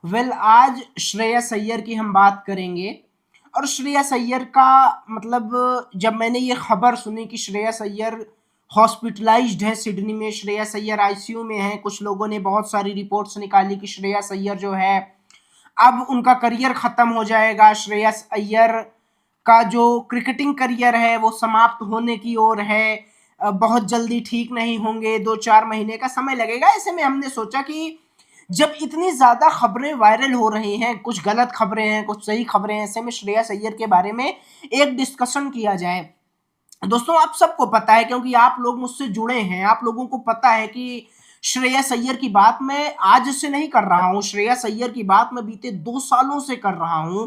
आज श्रेयस अय्यर की हम बात करेंगे। और श्रेयस अय्यर का मतलब, जब मैंने ये खबर सुनी कि श्रेयस अय्यर हॉस्पिटलाइज्ड है सिडनी में, श्रेयस अय्यर आईसीयू में है, कुछ लोगों ने बहुत सारी रिपोर्ट्स निकाली कि श्रेयस अय्यर जो है अब उनका करियर खत्म हो जाएगा, श्रेयस अय्यर का जो क्रिकेटिंग करियर है वो समाप्त होने की ओर है, बहुत जल्दी ठीक नहीं होंगे, 2-4 महीने का समय लगेगा। ऐसे में हमने सोचा कि जब इतनी ज्यादा खबरें वायरल हो रही हैं, कुछ गलत खबरें हैं, कुछ सही खबरें हैं, ऐसे में श्रेयस अय्यर के बारे में एक डिस्कशन किया जाए। दोस्तों, आप सबको पता है क्योंकि आप लोग मुझसे जुड़े हैं, आप लोगों को पता है कि श्रेयस अय्यर की बात मैं आज से नहीं कर रहा हूं, श्रेयस अय्यर की बात मैं बीते 2 सालों से कर रहा हूं।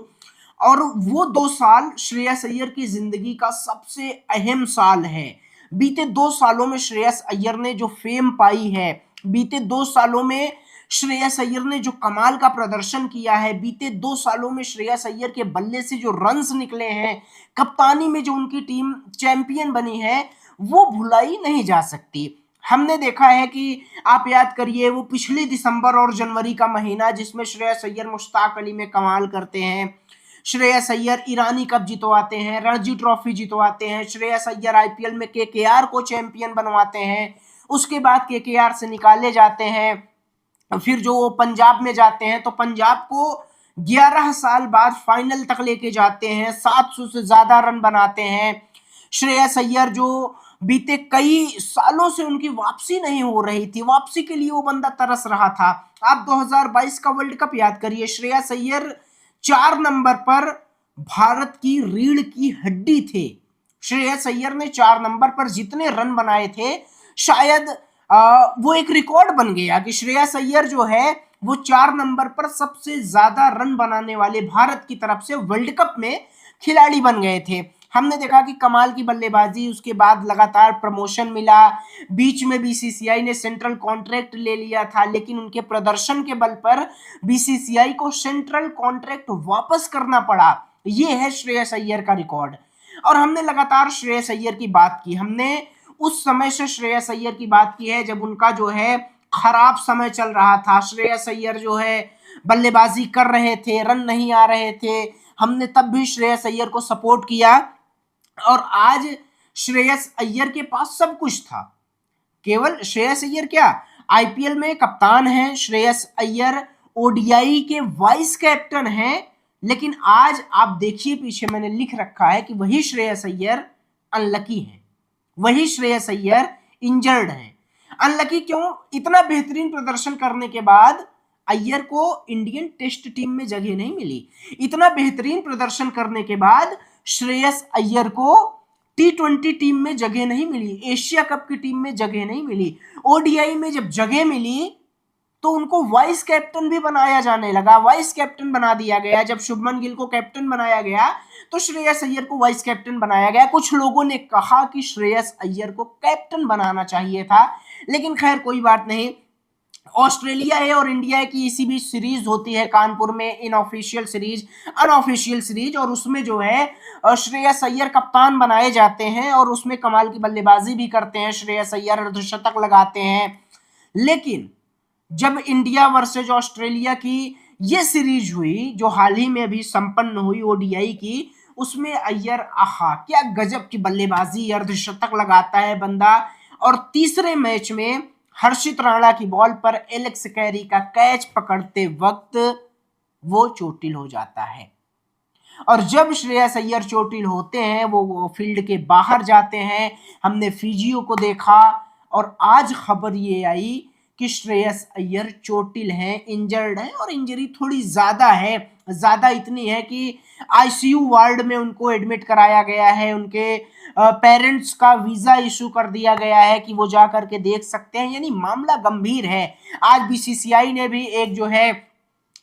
और वो 2 साल श्रेयस अय्यर की जिंदगी का सबसे अहम साल है। बीते 2 सालों में श्रेयस अय्यर ने जो फेम पाई है, बीते 2 सालों में श्रेयस अय्यर ने जो कमाल का प्रदर्शन किया है, बीते 2 सालों में श्रेयस अय्यर के बल्ले से जो रन्स निकले हैं, कप्तानी में जो उनकी टीम चैंपियन बनी है, वो भुलाई नहीं जा सकती। हमने देखा है कि आप याद करिए वो पिछले दिसंबर और जनवरी का महीना जिसमें श्रेयस अय्यर मुश्ताक अली में कमाल करते हैं, श्रेयस अय्यर ईरानी कप जितवाते हैं, रणजी ट्रॉफी जितवाते हैं, श्रेयस अय्यर आईपीएल में केकेआर को चैंपियन बनवाते हैं, उसके बाद केकेआर से निकाले जाते हैं, फिर जो वो पंजाब में जाते हैं तो पंजाब को 11 साल बाद फाइनल तक लेके जाते हैं, 700 से ज्यादा रन बनाते हैं। श्रेयस अय्यर जो बीते कई सालों से उनकी वापसी नहीं हो रही थी, वापसी के लिए वो बंदा तरस रहा था। आप 2022 का वर्ल्ड कप याद करिए, श्रेयस अय्यर 4 नंबर पर भारत की रीढ़ की हड्डी थे। श्रेयस अय्यर ने 4 नंबर पर जितने रन बनाए थे, शायद वो एक रिकॉर्ड बन गया कि श्रेयस अय्यर जो है वो 4 नंबर पर सबसे ज्यादा रन बनाने वाले भारत की तरफ से वर्ल्ड कप में खिलाड़ी बन गए थे। हमने देखा कि कमाल की बल्लेबाजी, उसके बाद लगातार प्रमोशन मिला, बीच में बीसीसीआई ने सेंट्रल कॉन्ट्रैक्ट ले लिया था, लेकिन उनके प्रदर्शन के बल पर बीसीसीआई को सेंट्रल कॉन्ट्रैक्ट वापस करना पड़ा। ये है श्रेयस अय्यर का रिकॉर्ड। और हमने लगातार श्रेयस अय्यर की बात की, हमने उस समय से श्रेयस अय्यर की बात की है जब उनका जो है खराब समय चल रहा था। श्रेयस अय्यर जो है बल्लेबाजी कर रहे थे, रन नहीं आ रहे थे, हमने तब भी श्रेयस अय्यर को सपोर्ट किया। और आज श्रेयस अय्यर के पास सब कुछ था। केवल श्रेयस अय्यर क्या, आईपीएल में कप्तान हैं श्रेयस अय्यर, ओडीआई के वाइस कैप्टन हैं, लेकिन आज आप देखिए पीछे मैंने लिख रखा है कि वही श्रेयस अय्यर अनलकी है, वही श्रेयस अय्यर इंजर्ड है। अनलकी क्यों? इतना बेहतरीन प्रदर्शन करने के बाद अय्यर को इंडियन टेस्ट टीम में जगह नहीं मिली। इतना बेहतरीन प्रदर्शन करने के बाद श्रेयस अय्यर को T20 टीम में जगह नहीं मिली, एशिया कप की टीम में जगह नहीं मिली। ओडीआई में जब जगह मिली तो उनको वाइस कैप्टन भी बनाया जाने लगा, वाइस कैप्टन बना दिया गया। जब शुभमन गिल को कैप्टन बनाया गया तो श्रेयस अय्यर को वाइस कैप्टन बनाया गया। कुछ लोगों ने कहा कि श्रेयस अय्यर को कैप्टन बनाना चाहिए था, लेकिन खैर कोई बात नहीं। ऑस्ट्रेलिया है और इंडिया की इसी बीच सीरीज होती है कानपुर में, इनऑफिशियल सीरीज, अनऑफिशियल सीरीज, और उसमें जो है श्रेयस अय्यर कप्तान बनाए जाते हैं और उसमें कमाल की बल्लेबाजी भी करते हैं श्रेयस अय्यर, अर्धशतक लगाते हैं। लेकिन जब इंडिया वर्सेज ऑस्ट्रेलिया की ये सीरीज हुई जो हाल ही में अभी संपन्न हुई ओडीआई की, उसमें अय्यर आहा क्या गजब की बल्लेबाजी, अर्धशतक लगाता है बंदा। और तीसरे मैच में हर्षित राणा की बॉल पर एलेक्स कैरी का कैच पकड़ते वक्त वो चोटिल हो जाता है। और जब श्रेयस अय्यर चोटिल होते हैं वो फील्ड के बाहर जाते हैं, हमने फिजियो को देखा और आज खबर ये आई कि श्रेयस अय्यर चोटिल हैं, इंजर्ड हैं, और इंजरी थोड़ी ज्यादा है, ज्यादा इतनी है कि आईसीयू वार्ड में उनको एडमिट कराया गया है। उनके पेरेंट्स का वीजा इशू कर दिया गया है कि वो जा करके देख सकते हैं, यानी मामला गंभीर है। आज बीसीसीआई ने भी एक जो है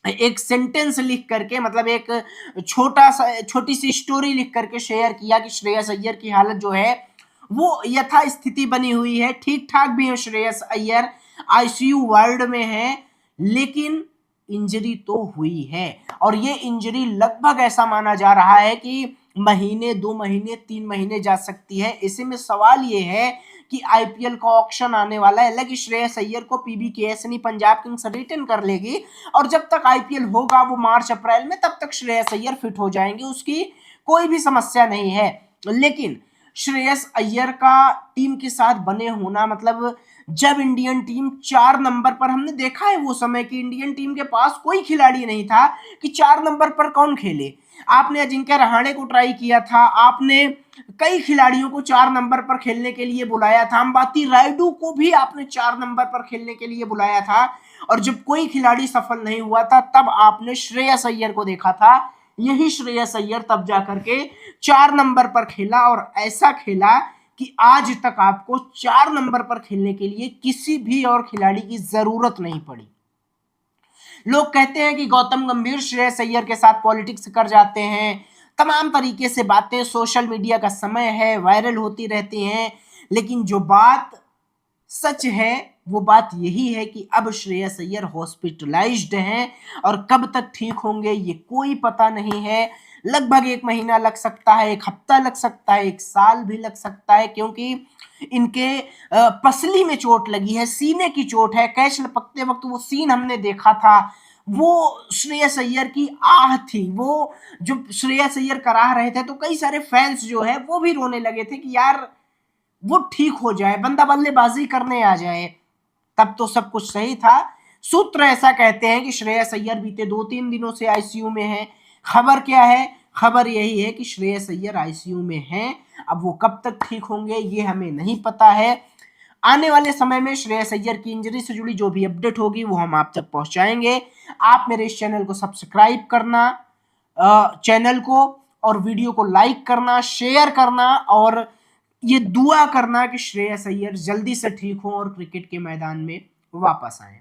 एक सेंटेंस लिख करके, मतलब एक छोटी सी स्टोरी लिख करके शेयर किया कि श्रेयस अय्यर की हालत जो है वो यथास्थिति बनी हुई है, ठीक ठाक भी है श्रेयस अय्यर, आईसीयू वार्ड में है, लेकिन इंजरी तो हुई है। और ये इंजरी लगभग ऐसा माना जा रहा है कि महीने, 2 महीने, 3 महीने जा सकती है। ऐसे में सवाल ये है कि आईपीएल का ऑक्शन आने वाला है, हालांकि श्रेयस अय्यर को पीबीकेएस यानी पंजाब किंग्स रिटेन कर लेगी और जब तक आईपीएल होगा वो मार्च अप्रैल में, तब तक श्रेयस अय्यर फिट हो जाएंगे, उसकी कोई भी समस्या नहीं है। लेकिन श्रेयस अय्यर का टीम के साथ बने होना, मतलब जब इंडियन टीम 4 नंबर पर, हमने देखा है वो समय कि इंडियन टीम के पास कोई खिलाड़ी नहीं था कि 4 नंबर पर कौन खेले। आपने अजिंक्य रहाणे को ट्राई किया था, आपने कई खिलाड़ियों को 4 नंबर पर खेलने के लिए बुलाया था, अंबाती रायडू को भी आपने 4 नंबर पर खेलने के लिए बुलाया था, और जब कोई खिलाड़ी सफल नहीं हुआ था तब आपने श्रेयस अय्यर को देखा था। यही श्रेयस अय्यर तब जाकर के 4 नंबर पर खेला और ऐसा खेला कि आज तक आपको 4 नंबर पर खेलने के लिए किसी भी और खिलाड़ी की जरूरत नहीं पड़ी। लोग कहते हैं कि गौतम गंभीर श्रेयस अय्यर के साथ पॉलिटिक्स कर जाते हैं, तमाम तरीके से बातें, सोशल मीडिया का समय है, वायरल होती रहती हैं, लेकिन जो बात सच है वो बात यही है कि अब श्रेयस अय्यर हॉस्पिटलाइज्ड हैं और कब तक ठीक होंगे ये कोई पता नहीं है। लगभग 1 महीना लग सकता है, 1 हफ्ता लग सकता है, 1 साल भी लग सकता है, क्योंकि इनके पसली में चोट लगी है, सीने की चोट है। कैच लपकते वक्त वो सीन हमने देखा था, वो श्रेयस अय्यर की आह थी, वो जो श्रेयस अय्यर करा रहे थे, तो कई सारे फैंस जो है वो भी रोने लगे थे कि यार वो ठीक हो जाए, बंदा बल्लेबाजी करने आ जाए। तब तो सब कुछ सही था। सूत्र ऐसा कहते हैं कि श्रेयस अय्यर बीते 2-3 दिनों से आईसीयू में हैं। खबर क्या है? खबर यही है कि श्रेयस अय्यर आईसीयू में हैं। अब वो कब तक ठीक होंगे ये हमें नहीं पता है। आने वाले समय में श्रेयस अय्यर की इंजरी से जुड़ी जो भी अपडेट होगी वो हम आप तक पहुंचाएंगे। आप मेरे इस चैनल को सब्सक्राइब करना, चैनल को और वीडियो को लाइक करना, शेयर करना और ये दुआ करना कि श्रेयस अय्यर जल्दी से ठीक हो और क्रिकेट के मैदान में वापस आए।